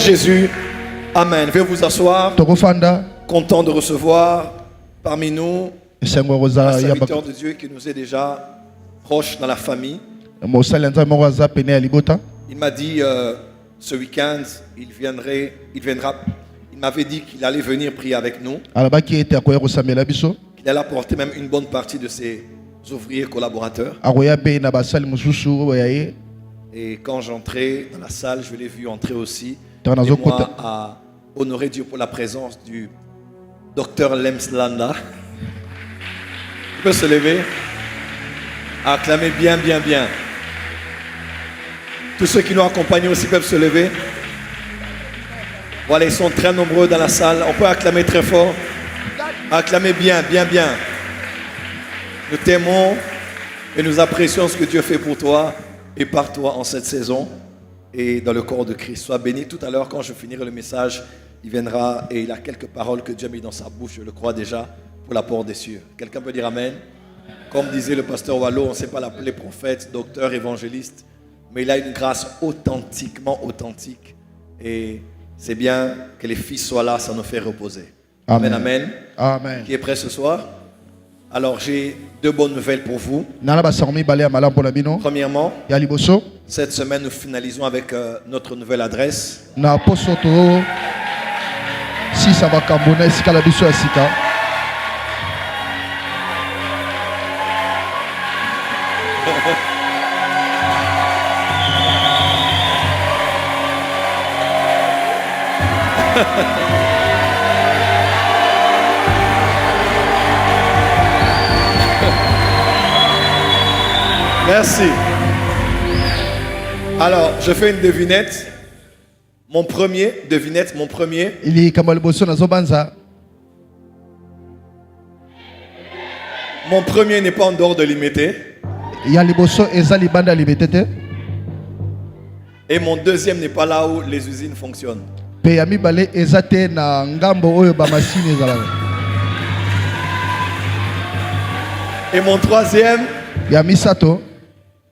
Jésus, Amen. Veuillez vous asseoir. Content de recevoir parmi nous un serviteur de Dieu qui nous est déjà proche dans la famille. Il m'a dit ce week-end, il m'avait dit qu'il allait venir prier avec nous. Il allait apporter même une bonne partie de ses ouvriers collaborateurs. Et quand j'entrais dans la salle, je l'ai vu entrer aussi. Et moi, à honorer Dieu pour la présence du docteur Lemslanda. Il peut se lever. Acclamer bien, bien, bien. Tous ceux qui nous accompagnent aussi peuvent se lever. Voilà, ils sont très nombreux dans la salle. On peut acclamer très fort. Acclamer bien, bien, bien. Nous t'aimons et nous apprécions ce que Dieu fait pour toi et par toi en cette saison et dans le corps de Christ. Sois béni. Tout à l'heure, quand je finirai le message, il viendra et il a quelques paroles que Dieu a mis dans sa bouche, je le crois déjà, pour l'apport des cieux. Quelqu'un peut dire Amen? Comme disait le pasteur Wallo, on ne sait pas l'appeler prophète, docteur, évangéliste, mais il a une grâce authentiquement authentique. Et c'est bien que les fils soient là, ça nous fait reposer. Amen, amen. Amen. Qui est prêt ce soir? Alors j'ai deux bonnes nouvelles pour vous. Premièrement, cette semaine nous finalisons avec notre nouvelle adresse. Merci. Alors, je fais une devinette. Mon premier. Mon premier n'est pas en dehors de Limité. Et mon deuxième n'est pas là où les usines fonctionnent. Et mon troisième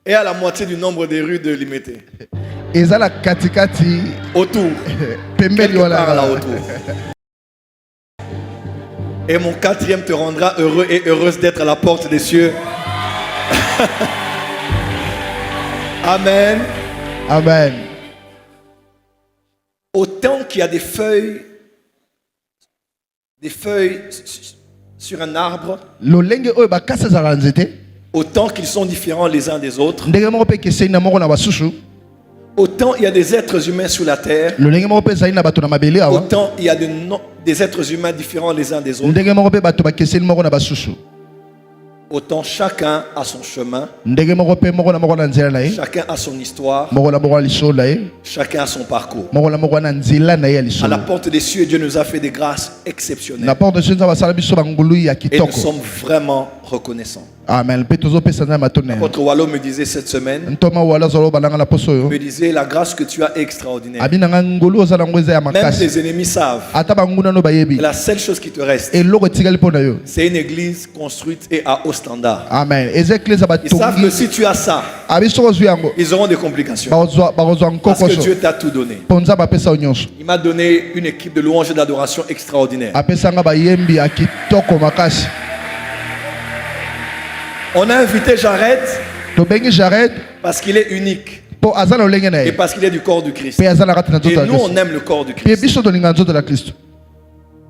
est à la moitié du nombre des rues de Limité. Autour. Quelque part là autour. Et mon quatrième te rendra heureux et heureuse d'être à la porte des cieux. Amen. Amen. Autant qu'il y a des feuilles sur un arbre, autant qu'ils sont différents les uns des autres, autant il y a des êtres humains sur la terre, autant il y a des êtres humains différents les uns des autres, autant chacun a son chemin, chacun a son histoire, chacun a son parcours. À la porte des cieux, Dieu nous a fait des grâces exceptionnelles. Et nous sommes vraiment reconnaissants. Amen. L'apôtre Wallo me disait cette semaine, me disait la grâce que tu as est extraordinaire. Même tes ennemis savent que la seule chose qui te reste, c'est une église construite et à haut standard. Amen. Ils savent que si tu as ça, ils auront des complications. Parce que Dieu t'a tout donné. Il m'a donné une équipe de louanges et d'adoration extraordinaire. On a invité Jared parce qu'il est unique et parce qu'il est du corps du Christ. Et nous, on aime le corps du Christ.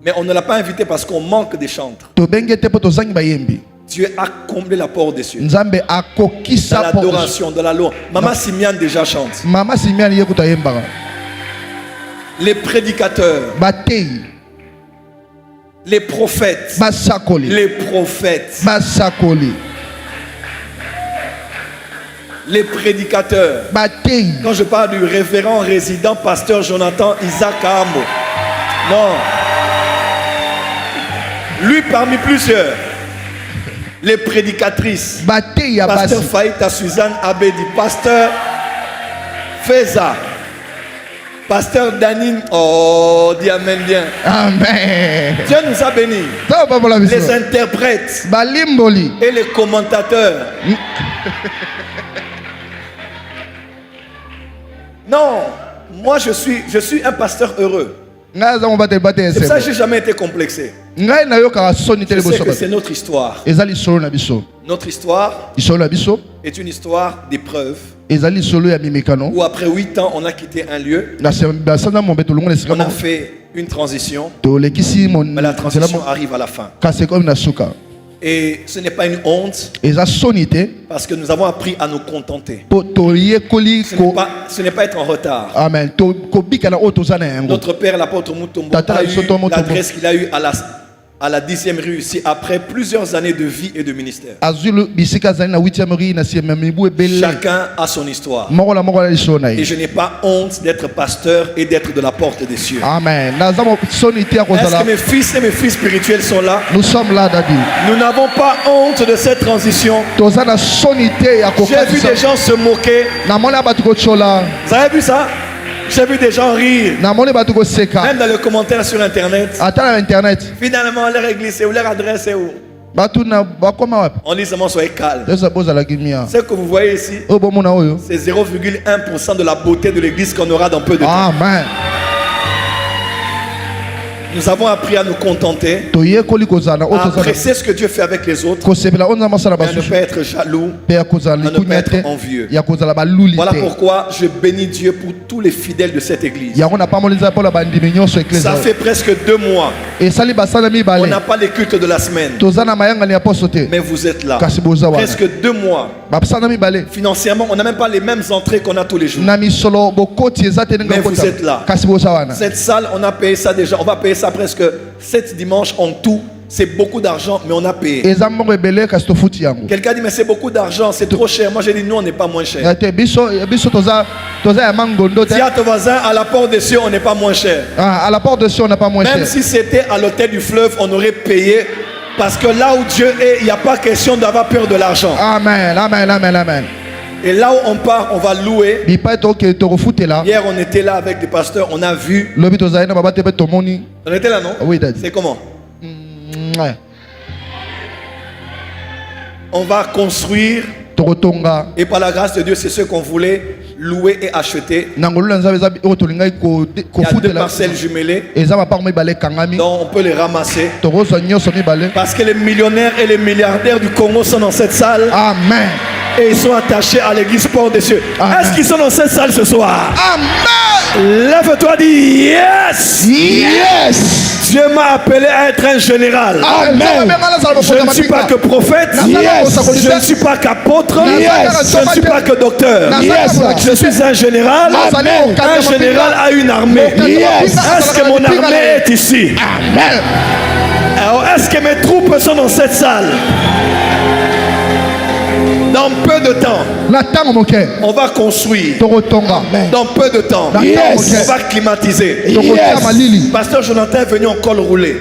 Mais on ne l'a pas invité parce qu'on manque des chantres. Dieu a comblé l'apport des cieux. Dans l'adoration, dans la loi. Maman Simian déjà chante. Les prédicateurs. Les prophètes. Les prophètes. Les prédicateurs. Quand je parle du révérend résident pasteur Jonathan Isaac Ambo. Non. Lui parmi plusieurs. Les prédicatrices. Pasteur Faïta Suzanne Abedi. Pasteur Feza. Pasteur Danine. Oh, dis amen bien. Amen. Dieu nous a bénis. Les interprètes. Et les commentateurs. Non, Moi, je suis un pasteur heureux. C'est pour ça que je n'ai jamais été complexé. Je sais que c'est notre histoire. Notre histoire est une histoire d'épreuve. Où après 8 ans, on a quitté un lieu. On a fait une transition. Mais la transition arrive à la fin. Et ce n'est pas une honte. Parce que nous avons appris à nous contenter. Ce n'est pas être en retard. Amen. Notre père, l'apôtre Mutombo, a eu l'adresse qu'il a eue à la 10e rue ici après plusieurs années de vie et de ministère. Chacun a son histoire. Et je n'ai pas honte d'être pasteur et d'être de la porte des cieux. Amen. Est-ce que mes fils et mes filles spirituels sont là? Nous sommes là, David. Nous n'avons pas honte de cette transition. J'ai vu des gens se moquer. Vous avez vu ça? J'ai vu des gens rire. Même dans les commentaires sur Internet. Finalement, leur église, où leur adresse est où? On dit seulement soyez calme. Ce que vous voyez ici, c'est 0,1% de la beauté de l'église qu'on aura dans peu de temps. Amen. Nous avons appris à nous contenter, à apprécier ce que Dieu fait avec les autres, et à ne pas être jaloux, à ne pas être envieux. Voilà pourquoi je bénis Dieu pour tous les fidèles de cette église. Ça fait presque 2 mois. On n'a pas les cultes de la semaine. Mais vous êtes là. Presque 2 mois. Financièrement, on n'a même pas les mêmes entrées qu'on a tous les jours. Mais vous êtes là. Cette salle, on a payé ça déjà. On va payer ça presque 7 dimanches en tout. C'est beaucoup d'argent, mais on a payé. Quelqu'un dit, mais c'est beaucoup d'argent, c'est trop cher. Moi, j'ai dit, non, on n'est pas moins cher. Dis à ton voisin, à la porte des cieux, on n'est pas moins cher. À la porte des cieux, on n'est pas moins cher. Même si c'était à l'hôtel du fleuve, on aurait payé. Parce que là où Dieu est, il n'y a pas question d'avoir peur de l'argent. Amen, amen, amen, amen. Et là où on part, on va louer. Hier, on était là avec des pasteurs, on a vu. On était là, non? Oui, c'est comment? On va construire. Et par la grâce de Dieu, c'est ce qu'on voulait louer et acheter. Il y a 2 parcelles jumelées. Donc on peut les ramasser. Parce que les millionnaires et les milliardaires du Congo sont dans cette salle. Amen. Et ils sont attachés à l'église Port des Cieux. Est-ce qu'ils sont dans cette salle ce soir? Amen. Lève-toi, dis yes. Yes. Dieu m'a appelé à être un général. Amen. Je ne suis pas que prophète. Yes. Je ne suis pas qu'apôtre. Yes. Je ne suis pas que docteur. Yes. Je suis un général. Amen. Un général a une armée. Yes. Est-ce que mon armée est ici? Amen. Alors, est-ce que mes troupes sont dans cette salle? Dans peu de temps, on va construire. Dans peu de temps, on va climatiser. Yes. Pasteur Jonathan est venu en col roulé.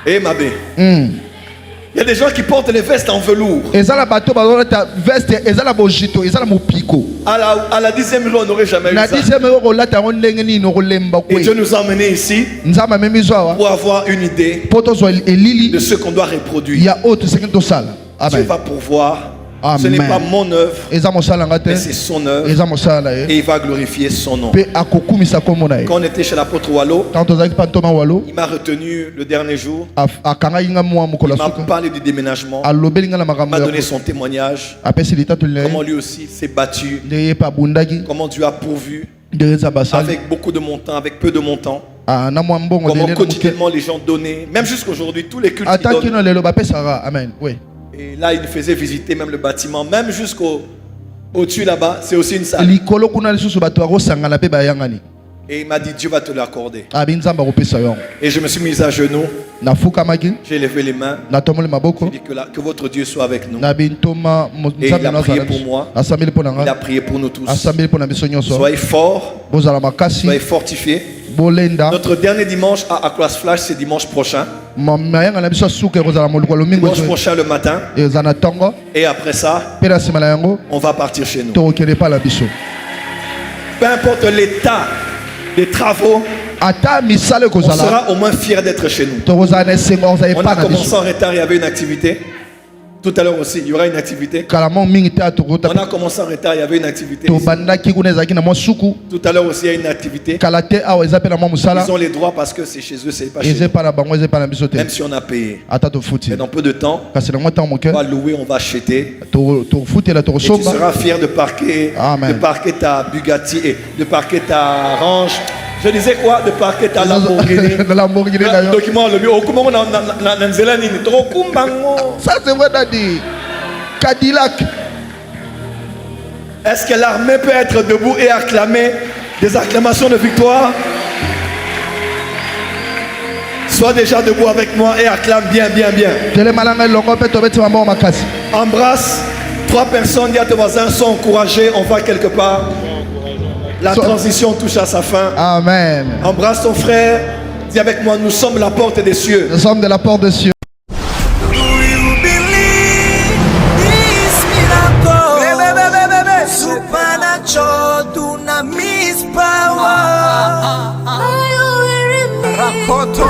Eh, ma bé. Il y a des gens qui portent les vestes en velours. À la 10e rue, on n'aurait jamais eu ça. Et Dieu nous a emmenés ici pour avoir une idée de ce qu'on doit reproduire. Dieu va pourvoir. Ce n'est pas mon œuvre, mais c'est son œuvre. Et il va glorifier son nom. Quand on était chez l'apôtre Wallo, il m'a retenu le dernier jour. Il m'a parlé du déménagement. Il m'a donné son témoignage. Comment lui aussi s'est battu. Comment Dieu a pourvu. Avec beaucoup de montants, avec peu de montants. Comment quotidiennement les gens donnaient. Même jusqu'aujourd'hui, tous les cultes qui donnent. Amen. Oui. Et là, il nous faisait visiter même le bâtiment, même jusqu'au-dessus là-bas, c'est aussi une salle. Et il m'a dit, Dieu va te l'accorder. Et je me suis mis à genoux. J'ai levé les mains. J'ai dit que votre Dieu soit avec nous. Et il a prié pour moi. Il a prié pour nous tous. Soyez forts. Soyez fortifiés. Notre dernier dimanche à Aquas Flash, c'est dimanche prochain. Dimanche prochain le matin. Et après ça, on va partir chez nous. Peu importe l'état des travaux, on sera au moins fiers d'être chez nous. On a commencé en retard, il y avait une activité. Tout à l'heure aussi, il y aura une activité. Kalamon mingi te atokota. On a commencé en retard, il y avait une activité. To Ici. banda kikuna ezaki na mwa suku. Tout à l'heure aussi, il y a une activité. Kalate awa ezape na mwa musala. Ils ont les droits parce que c'est chez eux, c'est pas chez Eze eux. pa na bango eze pa na biso te. Même si on a payé. Ata to futi. Mais dans peu de temps, Kasi na mwa temps moke. on va louer, on va acheter. To futi la to Et tu somba. seras fier de parquer, Amen. de parquer ta Bugatti et de parquer ta Range. Je disais quoi? De parquer ta Lamborghini. Na Lamborghini na Le yo. document, le mieux. Comment on a nzela nini? Trop kumbango. Ça c'est vrai daddy. Cadillac. Est-ce que l'armée peut être debout et acclamer des acclamations de victoire? Sois déjà debout avec moi et acclame bien, bien, bien. Tele malanga longo pe to beti mamba makasi. Embrasse 3 personnes, dis à tes voisins, sont encouragés, on va quelque part. La transition touche à sa fin. Amen. Embrasse ton frère, dis avec moi, nous sommes la porte des cieux. Nous sommes de la porte des cieux. Do you believe this miracle? Supernatural, dunamis power. Rakoto